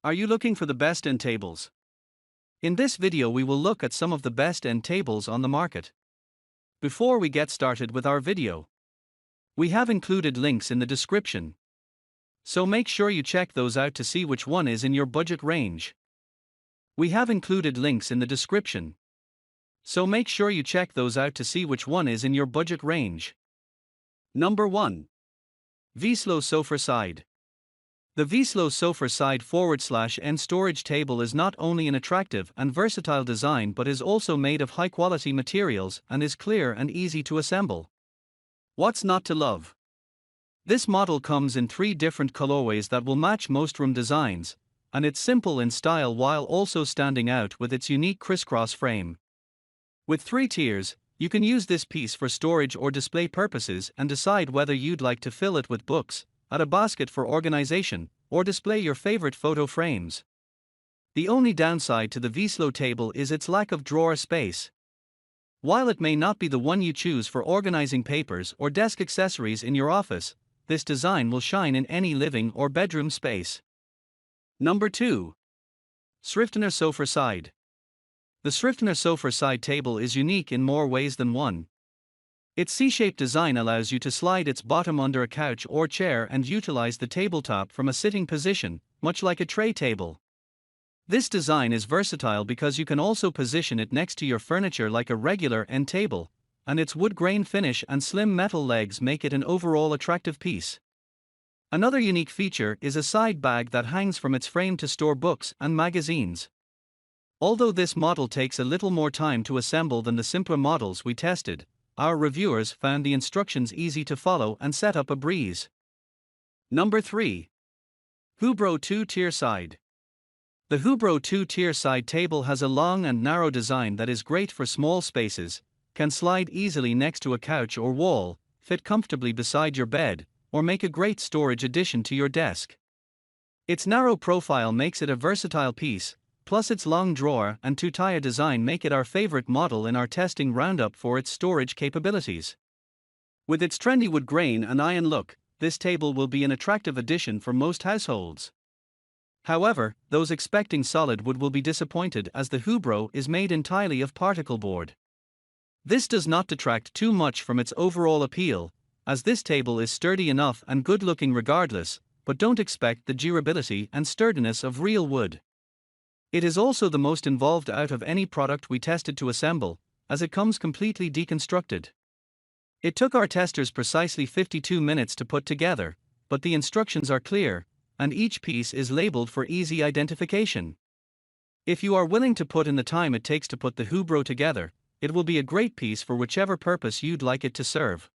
Are you looking for the best end tables? In this video we will look at some of the best end tables on the market. Before we get started with our video, we have included links in the description, so make sure you check those out to see which one is in your budget range. We have included links in the description, so make sure you check those out to see which one is in your budget range. Number 1. Vecelo Sofa Side. The Vecelo Sofa Side /end storage table is not only an attractive and versatile design but is also made of high quality materials and is clear and easy to assemble. What's not to love? This model comes in 3 different colorways that will match most room designs, and it's simple in style while also standing out with its unique crisscross frame. With 3 tiers, you can use this piece for storage or display purposes and decide whether you'd like to fill it with books, add a basket for organization, or display your favorite photo frames. The only downside to the Vecelo table is its lack of drawer space. While it may not be the one you choose for organizing papers or desk accessories in your office, this design will shine in any living or bedroom space. Number 2. Sriwatana Sofa Side. The Sriwatana Sofa Side table is unique in more ways than one. Its C-shaped design allows you to slide its bottom under a couch or chair and utilize the tabletop from a sitting position, much like a tray table. This design is versatile because you can also position it next to your furniture like a regular end table, and its wood grain finish and slim metal legs make it an overall attractive piece. Another unique feature is a side bag that hangs from its frame to store books and magazines. Although this model takes a little more time to assemble than the simpler models we tested, our reviewers found the instructions easy to follow and set up a breeze. Number 3. Hoobro 2-tier side. The Hoobro 2-tier side table has a long and narrow design that is great for small spaces, can slide easily next to a couch or wall, fit comfortably beside your bed, or make a great storage addition to your desk. Its narrow profile makes it a versatile piece, plus its long drawer and 2-tier design make it our favorite model in our testing roundup for its storage capabilities. With its trendy wood grain and iron look, this table will be an attractive addition for most households. However, those expecting solid wood will be disappointed as the Hoobro is made entirely of particle board. This does not detract too much from its overall appeal, as this table is sturdy enough and good looking regardless, but don't expect the durability and sturdiness of real wood. It is also the most involved out of any product we tested to assemble, as it comes completely deconstructed. It took our testers precisely 52 minutes to put together, but the instructions are clear, and each piece is labeled for easy identification. If you are willing to put in the time it takes to put the Hoobro together, it will be a great piece for whichever purpose you'd like it to serve.